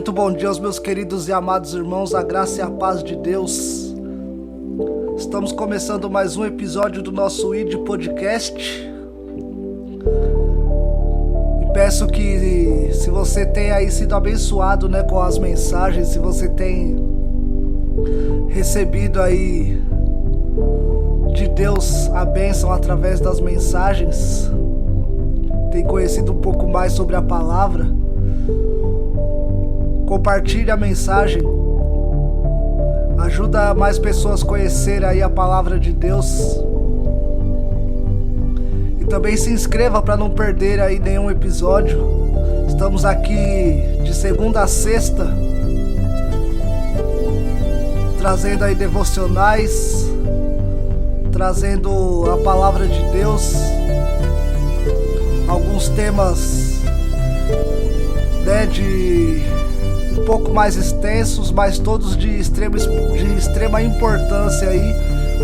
Muito bom dia aos meus queridos e amados irmãos, a graça e a paz de Deus. Estamos começando mais um episódio do nosso ID Podcast. E peço que, se você tem aí sido abençoado, com as mensagens, se você tem recebido aí de Deus a bênção através das mensagens, tem conhecido um pouco mais sobre a palavra, compartilhe a mensagem, ajuda mais pessoas a conhecer aí a palavra de Deus. E também se inscreva para não perder aí nenhum episódio. Estamos aqui de segunda a sexta, trazendo aí devocionais, trazendo a palavra de Deus, alguns temas de um pouco mais extensos, mas todos de extrema importância aí,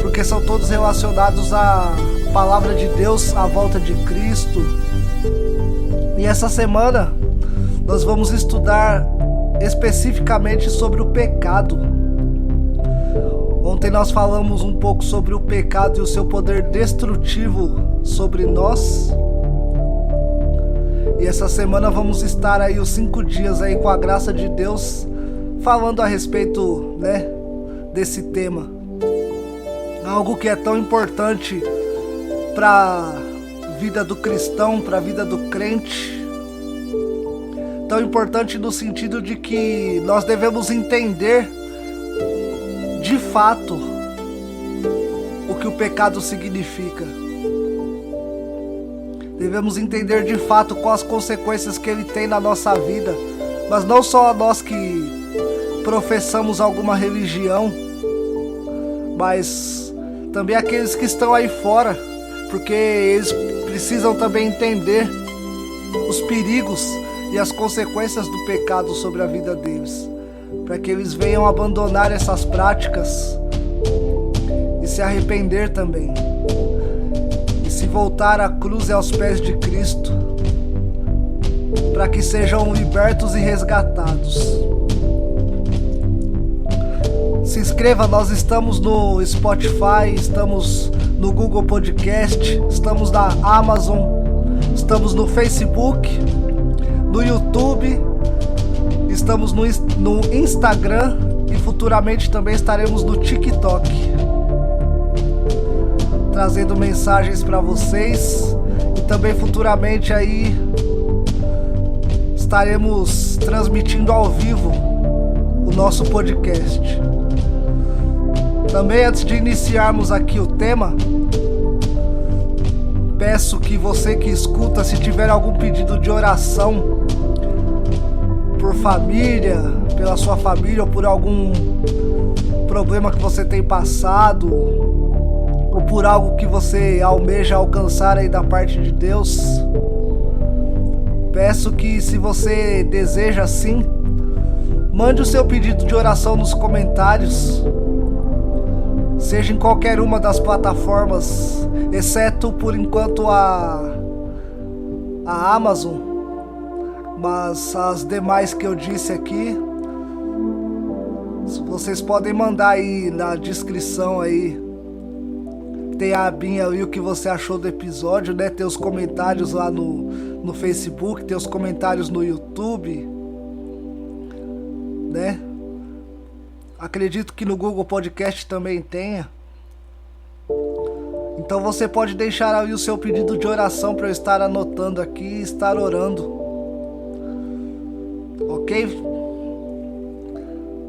porque são todos relacionados à palavra de Deus, à volta de Cristo. E essa semana nós vamos estudar especificamente sobre o pecado. Ontem nós falamos um pouco sobre o pecado e o seu poder destrutivo sobre nós. E essa semana vamos estar aí os 5 dias aí com a graça de Deus falando a respeito, desse tema. Algo que é tão importante para a vida do cristão, para a vida do crente. Tão importante no sentido de que nós devemos entender de fato o que o pecado significa. Devemos entender de fato quais as consequências que ele tem na nossa vida, mas não só a nós que professamos alguma religião, mas também aqueles que estão aí fora, porque eles precisam também entender os perigos e as consequências do pecado sobre a vida deles, para que eles venham abandonar essas práticas e se arrepender também. Se voltar à cruz e aos pés de Cristo, para que sejam libertos e resgatados. Se inscreva, nós estamos no Spotify, estamos no Google Podcast, estamos na Amazon, estamos no Facebook, no YouTube, estamos no Instagram e futuramente também estaremos no TikTok, trazendo mensagens para vocês. E também futuramente aí estaremos transmitindo ao vivo o nosso podcast. Também, antes de iniciarmos aqui o tema, peço que você que escuta, se tiver algum pedido de oração por família, pela sua família, ou por algum problema que você tem passado, ou por algo que você almeja alcançar aí da parte de Deus, peço que, se você deseja sim, mande o seu pedido de oração nos comentários, seja em qualquer uma das plataformas, exceto por enquanto a Amazon, mas as demais que eu disse aqui, vocês podem mandar aí na descrição aí. Tem a abinha ali, o que você achou do episódio, Tem os comentários lá no Facebook, tem os comentários no YouTube, Acredito que no Google Podcast também tenha. Então você pode deixar ali o seu pedido de oração para eu estar anotando aqui e estar orando. Ok?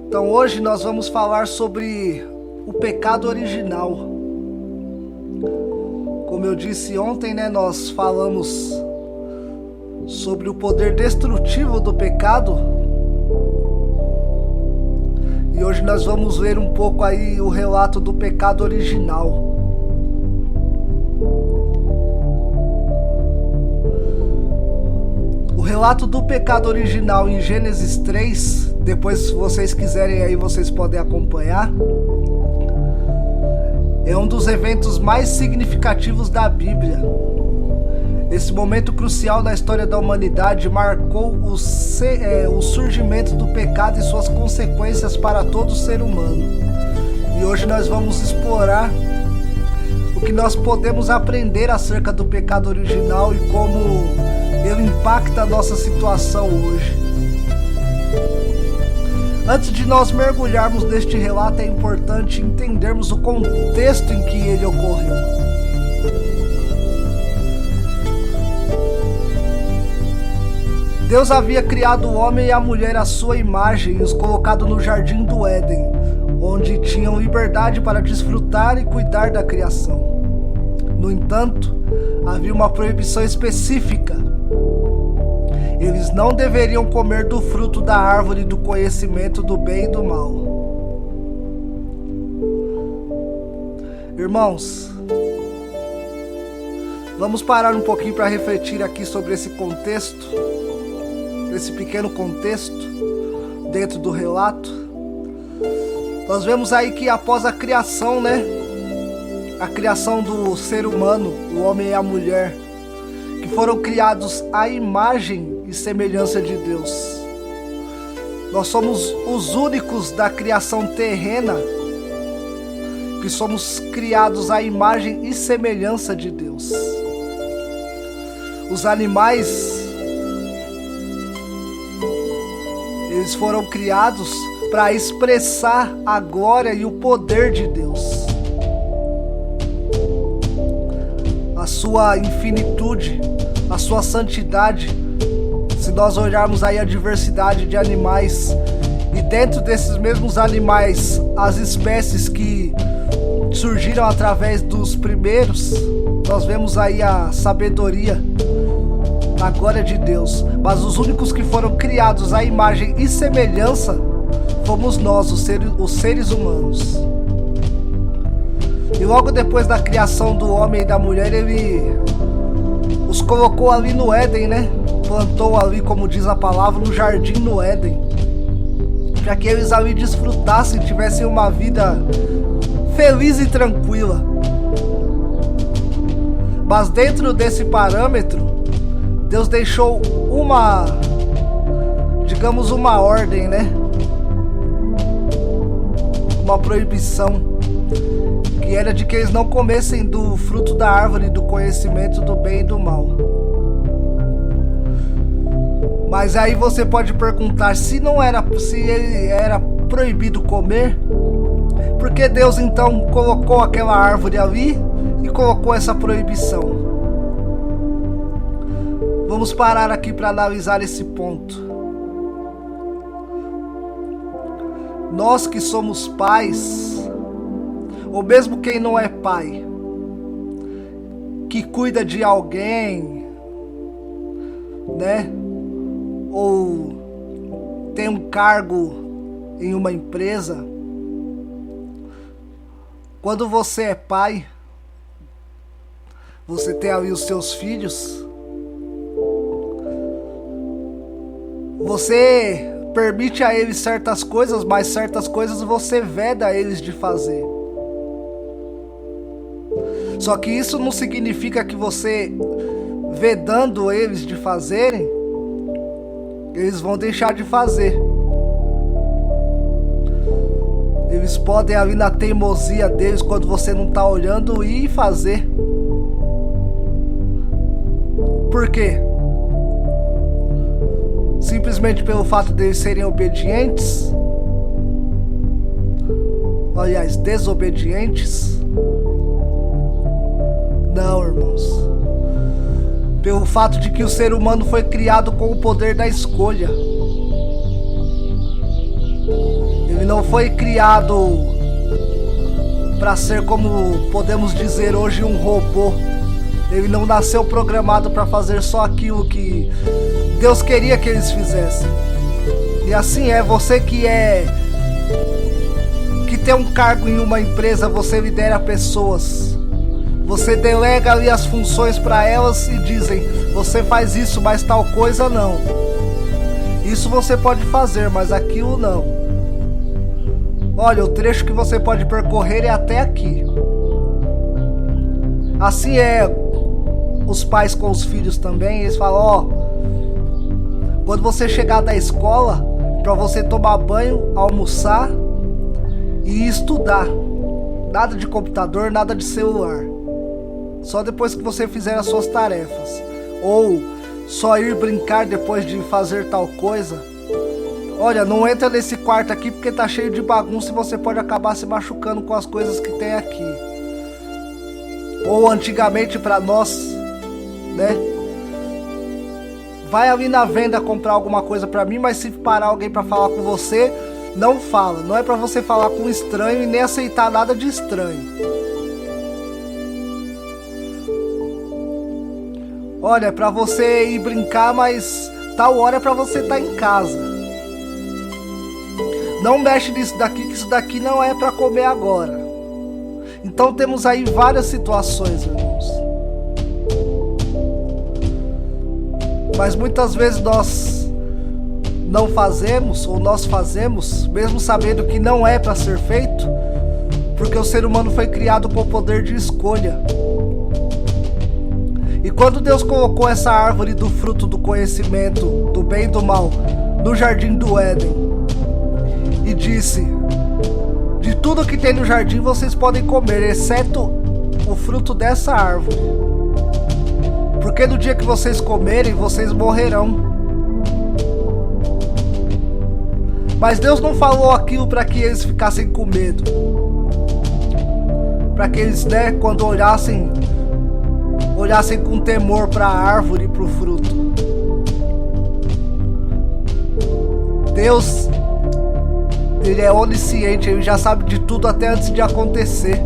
Então hoje nós vamos falar sobre o pecado original. Como eu disse ontem, nós falamos sobre o poder destrutivo do pecado. E hoje nós vamos ver um pouco aí o relato do pecado original. O relato do pecado original em Gênesis 3, depois, se vocês quiserem aí, vocês podem acompanhar. É um dos eventos mais significativos da Bíblia. Esse momento crucial na história da humanidade marcou o surgimento do pecado e suas consequências para todo ser humano. E hoje nós vamos explorar o que nós podemos aprender acerca do pecado original e como ele impacta a nossa situação hoje. Antes de nós mergulharmos neste relato, é importante entendermos o contexto em que ele ocorreu. Deus havia criado o homem e a mulher à sua imagem e os colocado no jardim do Éden, onde tinham liberdade para desfrutar e cuidar da criação. No entanto, havia uma proibição específica. Eles não deveriam comer do fruto da árvore do conhecimento do bem e do mal. Irmãos, vamos parar um pouquinho para refletir aqui sobre esse contexto, esse pequeno contexto dentro do relato. Nós vemos aí que após a criação, a criação do ser humano, o homem e a mulher, que foram criados à imagem e semelhança de Deus. Nós somos os únicos da criação terrena que somos criados à imagem e semelhança de Deus. Os animais, eles foram criados para expressar a glória e o poder de Deus, a sua infinitude, a sua santidade. Se nós olharmos aí a diversidade de animais, e dentro desses mesmos animais, as espécies que surgiram através dos primeiros, nós vemos aí a sabedoria, a glória de Deus. Mas os únicos que foram criados à imagem e semelhança fomos nós, os seres humanos. E logo depois da criação do homem e da mulher, ele os colocou ali no Éden, plantou ali, como diz a palavra, no jardim no Éden, para que eles ali desfrutassem, tivessem uma vida feliz e tranquila. Mas dentro desse parâmetro, Deus deixou uma ordem, uma proibição, que era de que eles não comessem do fruto da árvore do conhecimento do bem e do mal. Mas aí você pode perguntar, se ele era proibido comer, por que Deus então colocou aquela árvore ali e colocou essa proibição? Vamos parar aqui para analisar esse ponto. Nós que somos pais, ou mesmo quem não é pai, que cuida de alguém, ou tem um cargo em uma empresa, quando você é pai, você tem ali os seus filhos, você permite a eles certas coisas, mas certas coisas você veda eles de fazer. Só que isso não significa que você, vedando eles de fazerem, eles vão deixar de fazer. Eles podem ali na teimosia deles, quando você não está olhando, ir fazer. Por quê? Simplesmente pelo fato deles serem obedientes? Aliás, desobedientes? Não, irmãos. Pelo fato de que o ser humano foi criado com o poder da escolha. Ele não foi criado para ser, como podemos dizer hoje, um robô. Ele não nasceu programado para fazer só aquilo que Deus queria que eles fizessem. E assim é, você que tem um cargo em uma empresa, você lidera pessoas. Você delega ali as funções para elas e dizem, você faz isso, mas tal coisa não. Isso você pode fazer, mas aquilo não. Olha, o trecho que você pode percorrer é até aqui. Assim é os pais com os filhos também. Eles falam, ó, quando você chegar da escola, para você tomar banho, almoçar e estudar. Nada de computador, nada de celular. Só depois que você fizer as suas tarefas. Ou só ir brincar depois de fazer tal coisa. Olha, não entra nesse quarto aqui porque tá cheio de bagunça e você pode acabar se machucando com as coisas que tem aqui. Ou antigamente para nós, né? Vai ali na venda comprar alguma coisa para mim, mas se parar alguém para falar com você, não fala. Não é para você falar com um estranho e nem aceitar nada de estranho. Olha, é para você ir brincar, mas tal hora é para você estar em casa. Não mexe nisso daqui, que isso daqui não é para comer agora. Então temos aí várias situações, irmãos. Mas muitas vezes nós não fazemos, ou nós fazemos, mesmo sabendo que não é para ser feito, porque o ser humano foi criado com o poder de escolha. E quando Deus colocou essa árvore do fruto do conhecimento do bem e do mal no jardim do Éden e disse: de tudo que tem no jardim vocês podem comer, exceto o fruto dessa árvore, porque no dia que vocês comerem, vocês morrerão. Mas Deus não falou aquilo para que eles ficassem com medo, para que eles, né, quando olhassem com temor para a árvore e para o fruto. Deus, Ele é onisciente, Ele já sabe de tudo até antes de acontecer.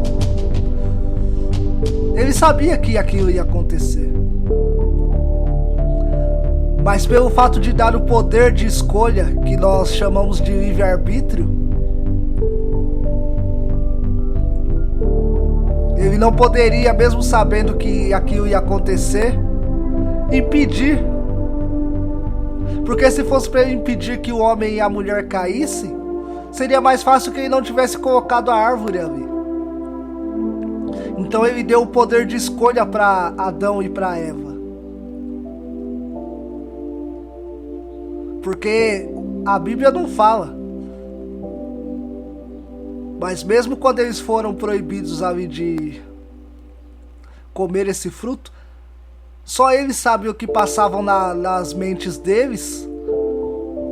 Ele sabia que aquilo ia acontecer. Mas pelo fato de dar o poder de escolha, que nós chamamos de livre-arbítrio, Ele não poderia, mesmo sabendo que aquilo ia acontecer, impedir. Porque se fosse para ele impedir que o homem e a mulher caíssem, seria mais fácil que ele não tivesse colocado a árvore ali. Então ele deu o poder de escolha para Adão e para Eva. Porque a Bíblia não fala. Mas mesmo quando eles foram proibidos ali de comer esse fruto, só eles sabem o que passavam nas mentes deles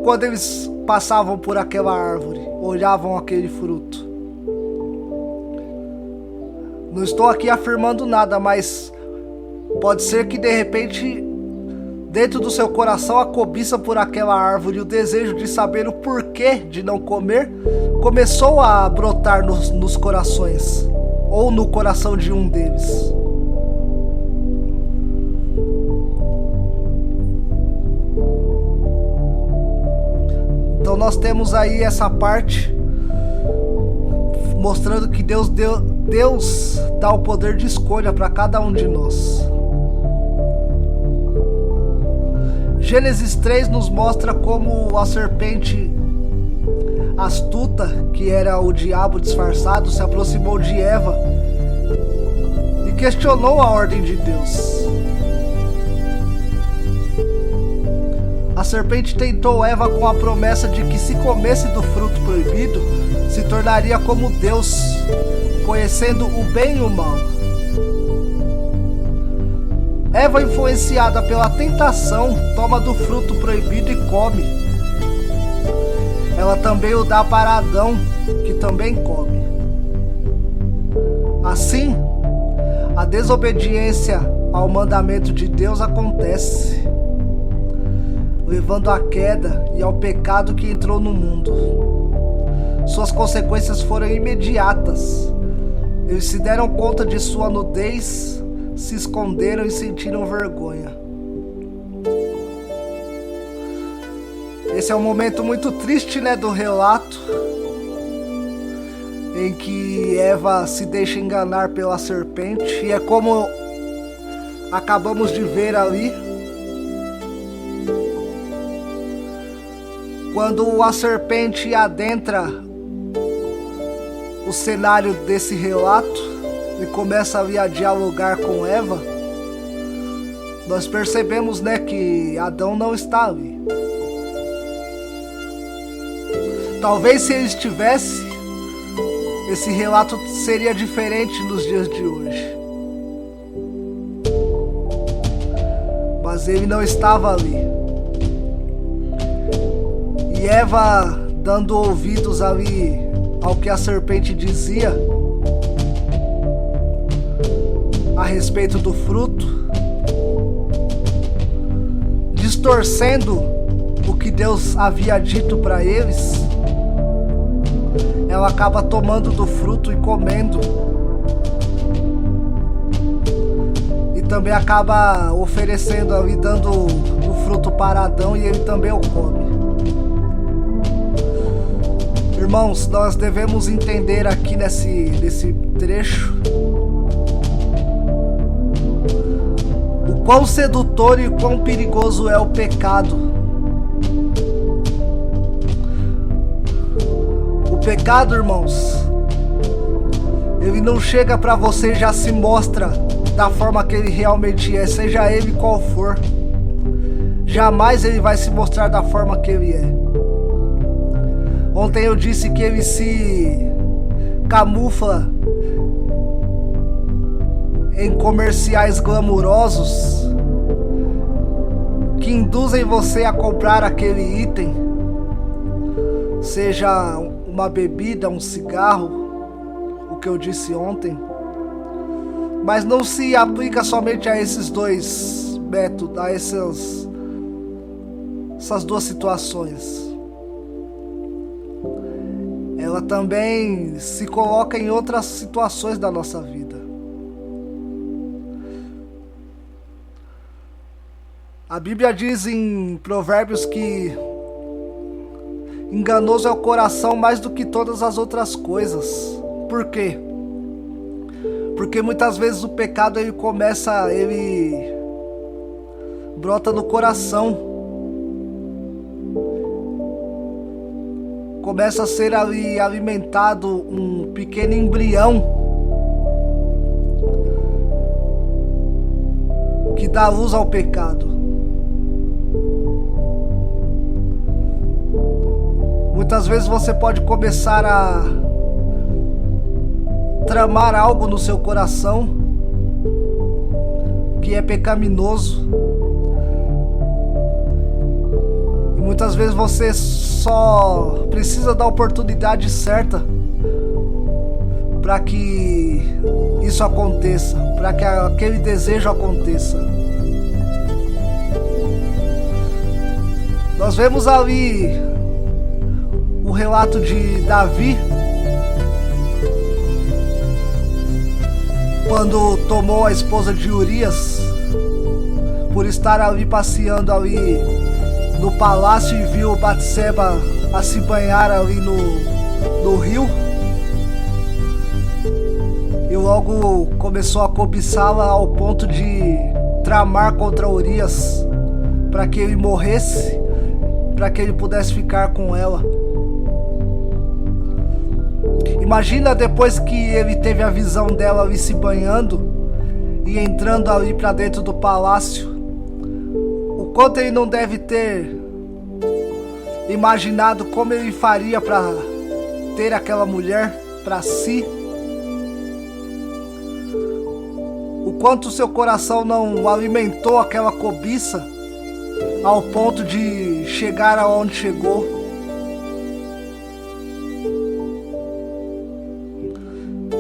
quando eles passavam por aquela árvore, olhavam aquele fruto. Não estou aqui afirmando nada, mas pode ser que de repente, dentro do seu coração, a cobiça por aquela árvore e o desejo de saber o porquê de não comer começou a brotar nos corações, ou no coração de um deles. Então nós temos aí essa parte mostrando que Deus dá o poder de escolha para cada um de nós. Gênesis 3 nos mostra como a serpente astuta, que era o diabo disfarçado, se aproximou de Eva e questionou a ordem de Deus. A serpente tentou Eva com a promessa de que, se comesse do fruto proibido, se tornaria como Deus, conhecendo o bem e o mal. Eva, influenciada pela tentação, toma do fruto proibido e come. Ela também o dá para Adão, que também come. Assim, a desobediência ao mandamento de Deus acontece, levando à queda e ao pecado que entrou no mundo. Suas consequências foram imediatas. Eles se deram conta de sua nudez, se esconderam e sentiram vergonha. Esse é um momento muito triste, né, do relato, em que Eva se deixa enganar pela serpente, e é como acabamos de ver ali, quando a serpente adentra o cenário desse relato e começa ali a dialogar com Eva, nós percebemos, né, que Adão não está ali. Talvez se ele estivesse, esse relato seria diferente nos dias de hoje. Mas ele não estava ali. E Eva, dando ouvidos ali ao que a serpente dizia a respeito do fruto, distorcendo o que Deus havia dito para eles, ela acaba tomando do fruto e comendo. E também acaba oferecendo ali, dando o fruto para Adão, e ele também o come. Irmãos, nós devemos entender aqui nesse trecho o quão sedutor e quão perigoso é o pecado. O pecado, irmãos, ele não chega para você e já se mostra da forma que ele realmente é, seja ele qual for. Jamais ele vai se mostrar da forma que ele é. Ontem eu disse que ele se camufla em comerciais glamurosos que induzem você a comprar aquele item, seja uma bebida, um cigarro, o que eu disse ontem, mas não se aplica somente a esses dois métodos, a essas duas situações. Ela também se coloca em outras situações da nossa vida. A Bíblia diz em Provérbios que enganoso é o coração mais do que todas as outras coisas. Por quê? Porque muitas vezes o pecado ele brota no coração. Começa a ser ali alimentado um pequeno embrião que dá luz ao pecado. Muitas vezes você pode começar a tramar algo no seu coração que é pecaminoso. E muitas vezes você só precisa da oportunidade certa para que isso aconteça, para que aquele desejo aconteça. Nós vemos ali o relato de Davi, quando tomou a esposa de Urias, por estar ali passeando ali no palácio e viu Batseba a se banhar ali no rio, e logo começou a cobiçá-la ao ponto de tramar contra Urias para que ele morresse, para que ele pudesse ficar com ela. Imagina depois que ele teve a visão dela ali se banhando e entrando ali para dentro do palácio, o quanto ele não deve ter imaginado como ele faria para ter aquela mulher para si. O quanto seu coração não alimentou aquela cobiça ao ponto de chegar aonde chegou.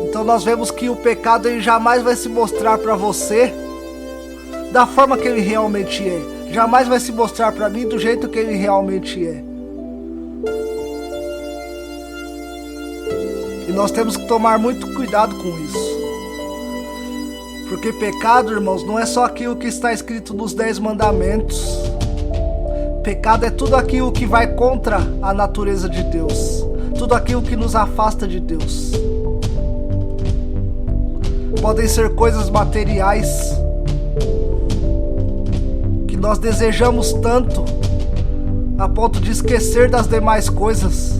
Então nós vemos que o pecado ele jamais vai se mostrar para você da forma que ele realmente é. Jamais vai se mostrar para mim do jeito que ele realmente é. E nós temos que tomar muito cuidado com isso. Porque pecado, irmãos, não é só aquilo que está escrito nos 10 mandamentos. Pecado é tudo aquilo que vai contra a natureza de Deus. Tudo aquilo que nos afasta de Deus. Podem ser coisas materiais que nós desejamos tanto a ponto de esquecer das demais coisas.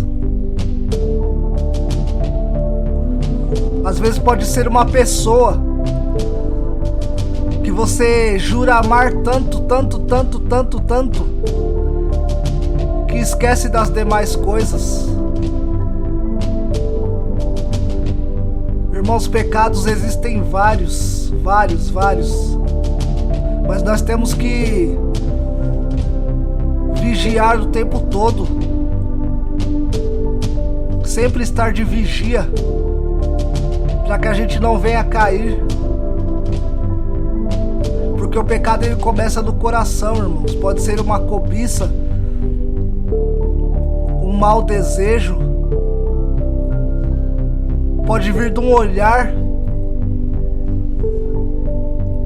Às vezes pode ser uma pessoa que você jura amar tanto, tanto, tanto, tanto, tanto, que esquece das demais coisas. Irmãos, pecados existem vários, mas nós temos que vigiar o tempo todo, sempre estar de vigia, para que a gente não venha a cair, porque o pecado ele começa no coração, irmãos. Pode ser uma cobiça, um mau desejo, pode vir de um olhar,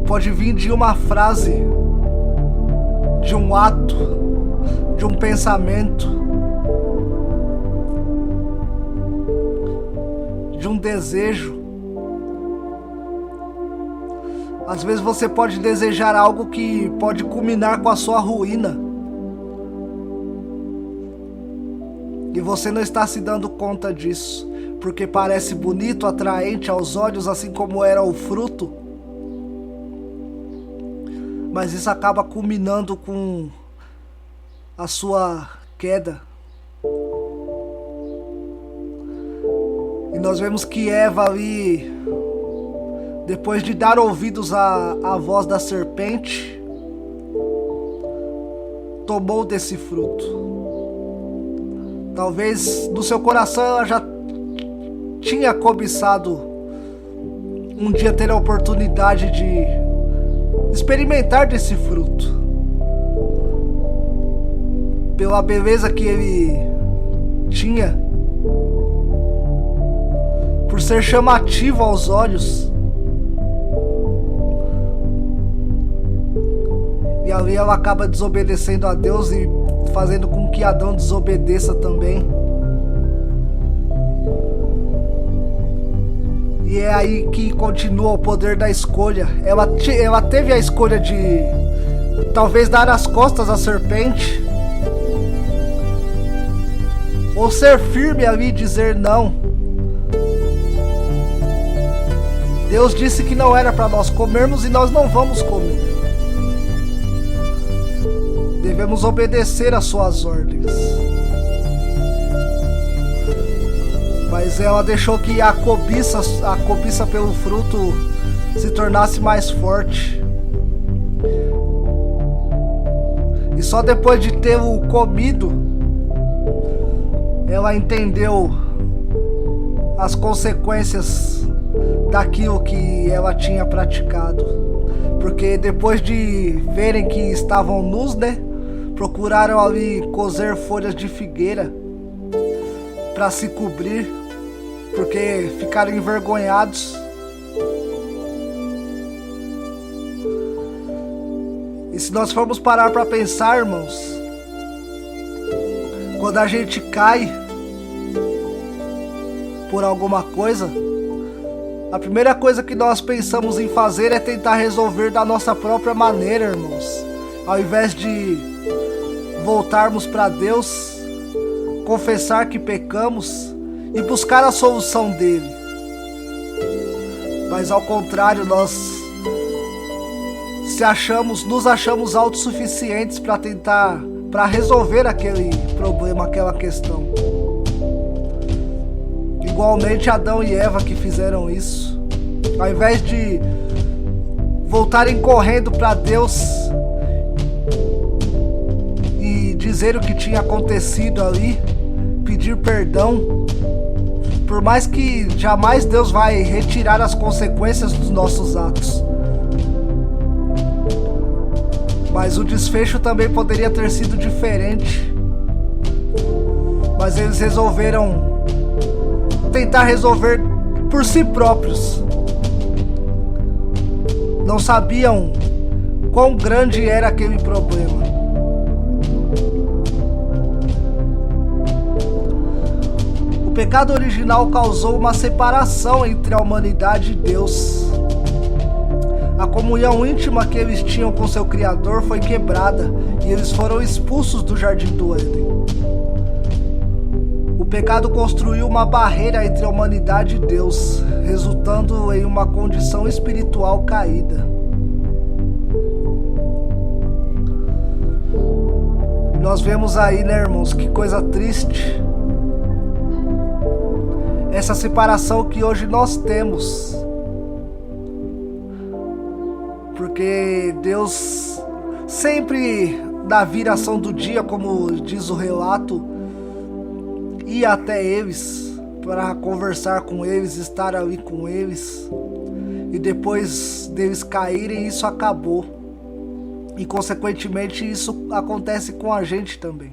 pode vir de uma frase, de um ato, de um pensamento, de um desejo. Às vezes você pode desejar algo que pode culminar com a sua ruína, e você não está se dando conta disso, porque parece bonito, atraente aos olhos, assim como era o fruto, mas isso acaba culminando com a sua queda. E nós vemos que Eva ali, depois de dar ouvidos à voz da serpente, tomou desse fruto. Talvez no seu coração ela já tinha cobiçado um dia ter a oportunidade de experimentar desse fruto, pela beleza que ele tinha, por ser chamativo aos olhos. E ali ela acaba desobedecendo a Deus e fazendo com que Adão desobedeça também. E é aí que continua o poder da escolha. Ela teve a escolha de talvez dar as costas à serpente, ou ser firme ali e dizer não. Deus disse que não era para nós comermos e nós não vamos comer. Devemos obedecer às suas ordens. Mas ela deixou que a cobiça pelo fruto se tornasse mais forte. E só depois de tê-lo comido, ela entendeu as consequências daquilo que ela tinha praticado. Porque depois de verem que estavam nus, procuraram ali cozer folhas de figueira para se cobrir, porque ficaram envergonhados. E se nós formos parar para pensar, irmãos, quando a gente cai por alguma coisa, a primeira coisa que nós pensamos em fazer é tentar resolver da nossa própria maneira, irmãos. Ao invés de voltarmos para Deus, confessar que pecamos e buscar a solução dele. Mas ao contrário, nós nos achamos autossuficientes para resolver aquele problema, aquela questão. Igualmente Adão e Eva que fizeram isso. Ao invés de voltarem correndo para Deus e dizer o que tinha acontecido ali, pedir perdão, por mais que jamais Deus vai retirar as consequências dos nossos atos, mas o desfecho também poderia ter sido diferente. Mas eles resolveram tentar resolver por si próprios. Não sabiam quão grande era aquele problema. O pecado original causou uma separação entre a humanidade e Deus. A comunhão íntima que eles tinham com seu Criador foi quebrada e eles foram expulsos do Jardim do Éden. O pecado construiu uma barreira entre a humanidade e Deus, resultando em uma condição espiritual caída. nós vemos aí, né, irmãos, que coisa triste. Essa separação que hoje nós temos. Porque Deus sempre, na viração do dia, como diz o relato, ia até eles para conversar com eles, estar ali com eles. E depois deles caírem, isso acabou. E consequentemente isso acontece com a gente também.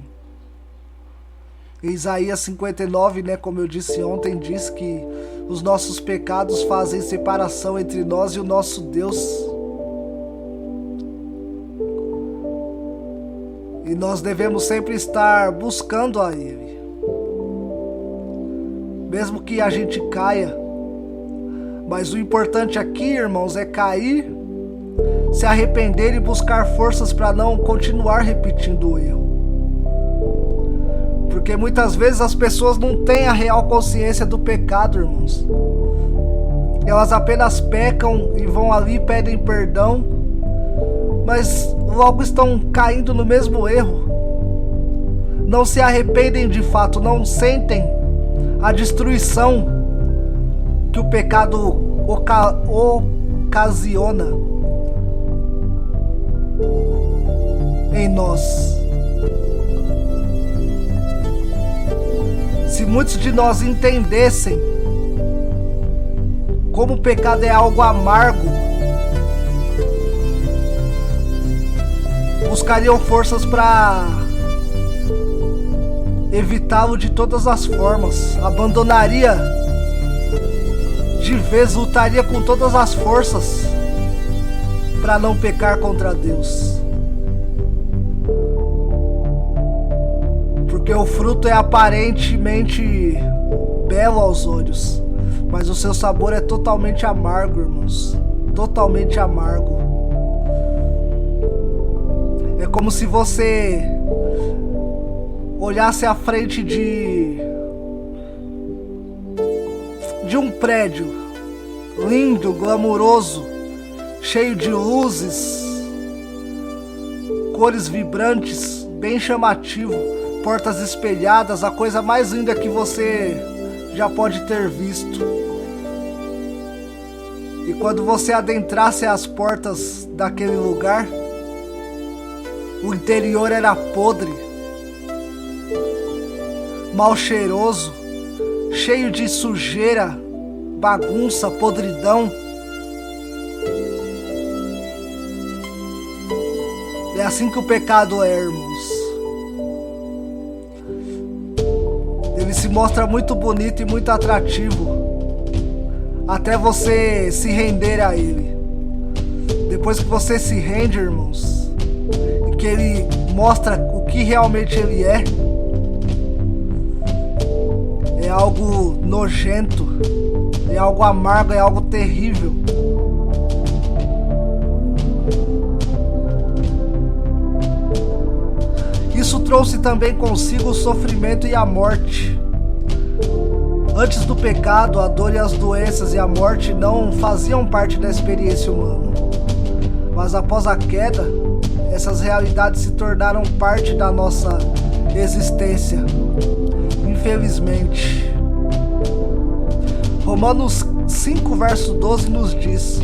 Isaías 59, né, como eu disse ontem, diz que os nossos pecados fazem separação entre nós e o nosso Deus. E nós devemos sempre estar buscando a Ele. Mesmo que a gente caia. Mas o importante aqui, irmãos, é cair, se arrepender e buscar forças para não continuar repetindo o erro. Porque muitas vezes as pessoas não têm a real consciência do pecado, irmãos. Elas apenas pecam e vão ali e pedem perdão, mas logo estão caindo no mesmo erro. Não se arrependem de fato, não sentem a destruição que o pecado ocasiona em nós. Se muitos de nós entendessem como o pecado é algo amargo, buscariam forças para evitá-lo de todas as formas, abandonaria de vez, lutaria com todas as forças para não pecar contra Deus. Porque o fruto é aparentemente belo aos olhos, mas o seu sabor é totalmente amargo, irmãos. Totalmente amargo. É como se você olhasse à frente de um prédio lindo, glamuroso, cheio de luzes, cores vibrantes, bem chamativo, portas espelhadas, a coisa mais linda que você já pode ter visto. E quando você adentrasse as portas daquele lugar, o interior era podre, mal cheiroso, cheio de sujeira, bagunça, podridão. É assim que o pecado é, irmãos. Ele se mostra muito bonito e muito atrativo até você se render a ele. Depois que você se rende, irmãos, e que ele mostra o que realmente ele é algo nojento, é algo amargo, é algo terrível. Isso trouxe também consigo o sofrimento e a morte. Antes do pecado, a dor e as doenças e a morte não faziam parte da experiência humana. Mas após a queda, essas realidades se tornaram parte da nossa existência. Infelizmente. Romanos 5, verso 12 nos diz: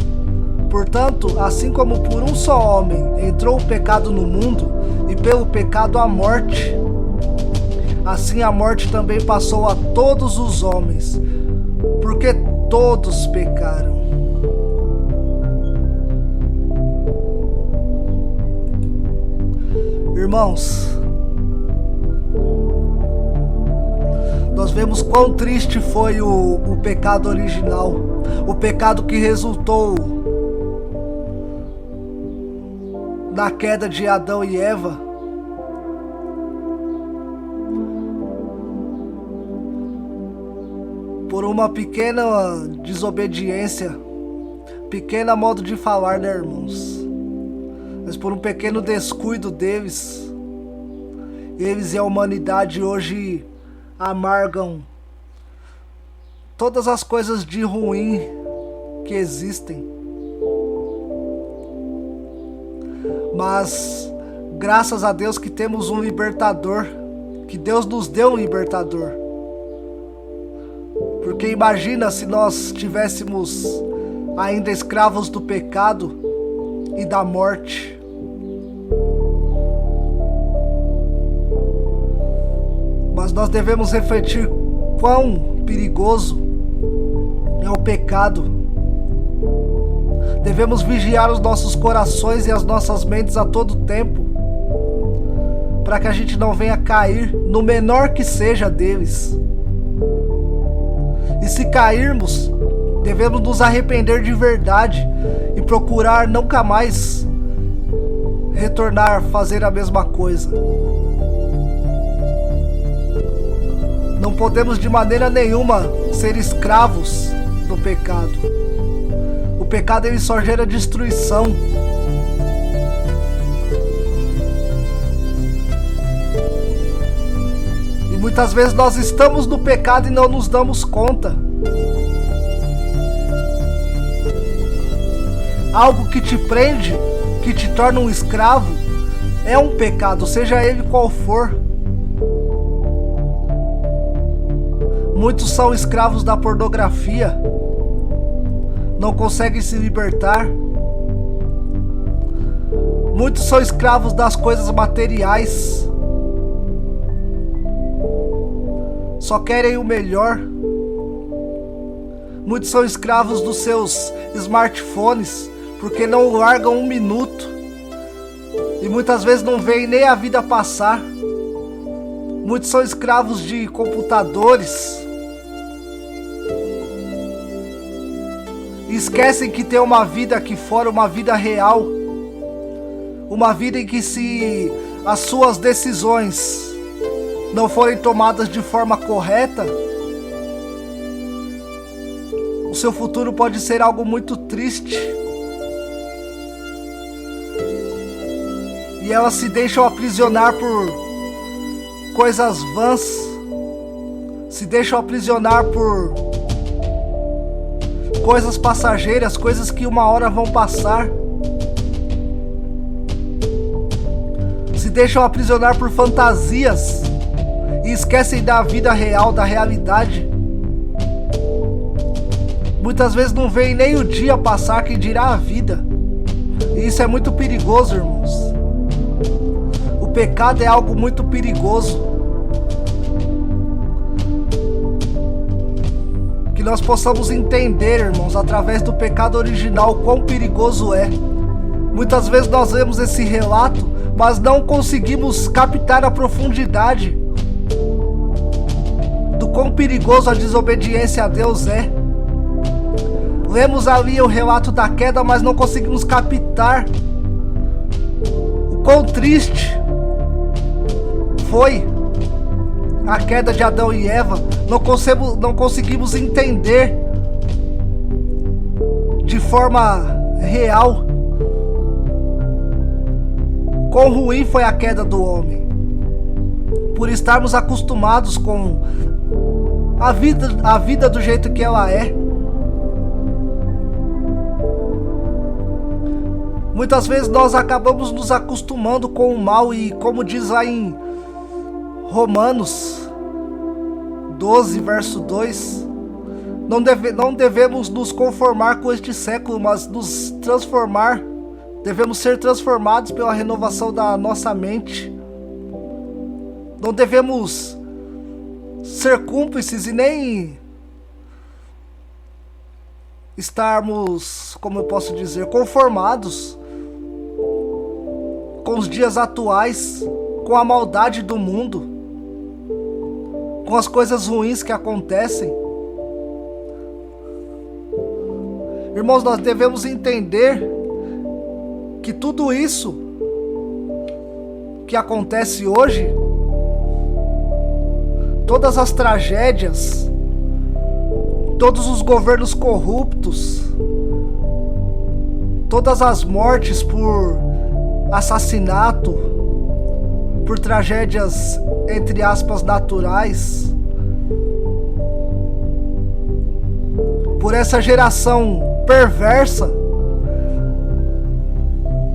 portanto, assim como por um só homem entrou o pecado no mundo, e pelo pecado a morte, assim a morte também passou a todos os homens, porque todos pecaram. Irmãos, nós vemos quão triste foi o pecado original, o pecado que resultou na queda de Adão e Eva. Por uma pequena desobediência, pequeno modo de falar, né, irmãos? Mas por um pequeno descuido deles, eles e a humanidade hoje amargam todas as coisas de ruim que existem. Mas Graças a Deus que temos um libertador, que Deus nos deu um libertador. Porque imagina se nós tivéssemos ainda escravos do pecado e da morte. Mas nós devemos refletir quão perigoso é o pecado. Devemos vigiar os nossos corações e as nossas mentes a todo tempo, para que a gente não venha cair no menor que seja deles. E se cairmos, devemos nos arrepender de verdade e procurar nunca mais retornar a fazer a mesma coisa. Não podemos de maneira nenhuma ser escravos do pecado. O pecado ele só gera destruição. E muitas vezes nós estamos no pecado e não nos damos conta. Algo que te prende, que te torna um escravo, é um pecado, seja ele qual for. Muitos são escravos da pornografia, não conseguem se libertar. Muitos são escravos das coisas materiais, só querem o melhor. Muitos são escravos dos seus smartphones, porque não largam um minuto e muitas vezes não veem nem a vida passar. Muitos são escravos de computadores e esquecem que tem uma vida aqui fora, uma vida real, uma vida em que, se as suas decisões não forem tomadas de forma correta, o seu futuro pode ser algo muito triste. E elas se deixam aprisionar por coisas vãs, se deixam aprisionar por coisas passageiras, coisas que uma hora vão passar. Se deixam aprisionar por fantasias e esquecem da vida real, da realidade. Muitas vezes não veem nem o dia passar, quem dirá a vida. E isso é muito perigoso, irmãos. O pecado é algo muito perigoso. Que nós possamos entender, irmãos, através do pecado original, quão perigoso é. Muitas vezes nós vemos esse relato, mas não conseguimos captar a profundidade do quão perigoso a desobediência a Deus é. Lemos ali o relato da queda, mas não conseguimos captar o quão triste foi a queda de Adão e Eva. Não conseguimos entender de forma real quão ruim foi a queda do homem, por estarmos acostumados com a vida do jeito que ela é. Muitas vezes nós acabamos nos acostumando com o mal e, como diz lá em Romanos 12, verso 2, não devemos nos conformar com este século, mas nos transformar. Devemos ser transformados pela renovação da nossa mente. Não devemos ser cúmplices e nem estarmos, como eu posso dizer, conformados com os dias atuais, com a maldade do mundo, com as coisas ruins que acontecem. Irmãos, nós devemos entender que tudo isso que acontece hoje, todas as tragédias, todos os governos corruptos, todas as mortes por assassinato, por tragédias entre aspas naturais, por essa geração perversa,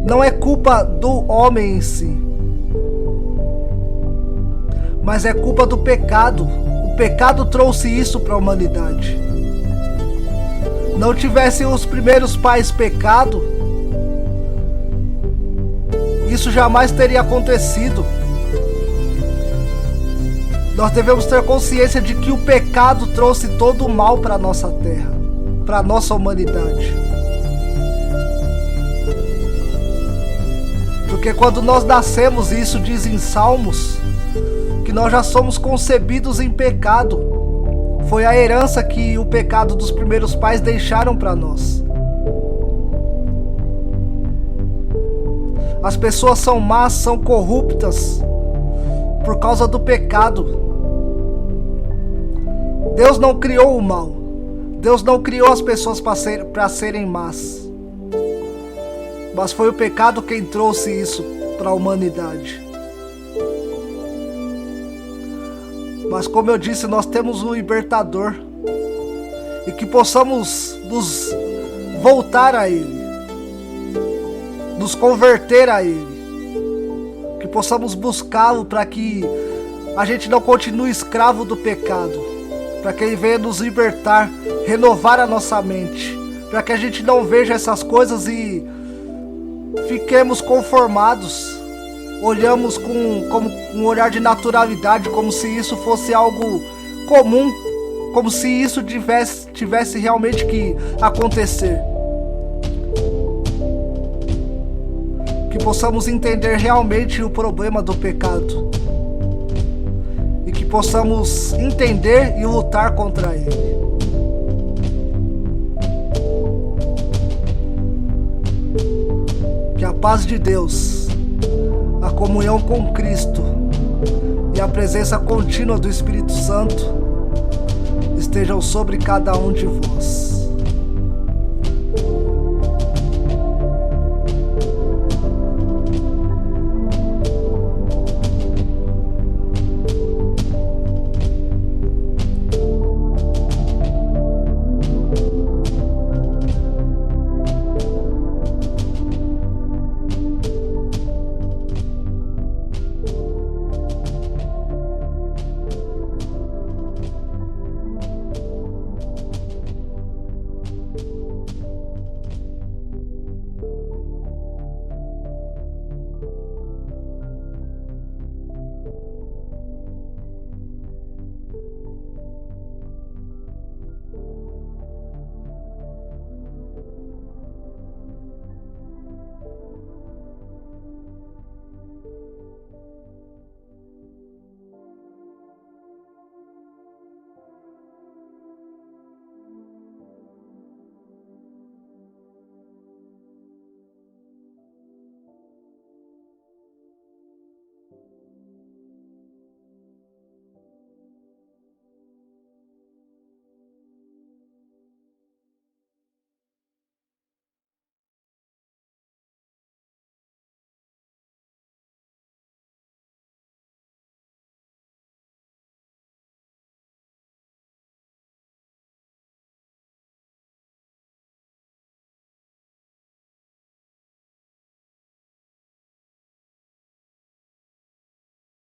não é culpa do homem em si, mas é culpa do pecado. O pecado trouxe isso para a humanidade. Não tivessem os primeiros pais pecado, isso jamais teria acontecido. Nós devemos ter consciência de que o pecado trouxe todo o mal para a nossa terra, para a nossa humanidade. Porque quando nós nascemos, e isso diz em Salmos, que nós já somos concebidos em pecado. Foi a herança que o pecado dos primeiros pais deixaram para nós. As pessoas são más, são corruptas por causa do pecado. Deus não criou o mal. Deus não criou as pessoas para serem más. Mas foi o pecado quem trouxe isso para a humanidade. Mas como eu disse, nós temos um libertador. E que possamos nos voltar a Ele. Nos converter a Ele. Que possamos buscá-lo para que a gente não continue escravo do pecado. Para que Ele venha nos libertar, renovar a nossa mente. Para que a gente não veja essas coisas e fiquemos conformados. Olhamos com um olhar de naturalidade, como se isso fosse algo comum, como se isso tivesse realmente que acontecer. Que possamos entender realmente o problema do pecado e que possamos entender e lutar contra ele. Que a paz de Deus, a comunhão com Cristo e a presença contínua do Espírito Santo estejam sobre cada um de vós.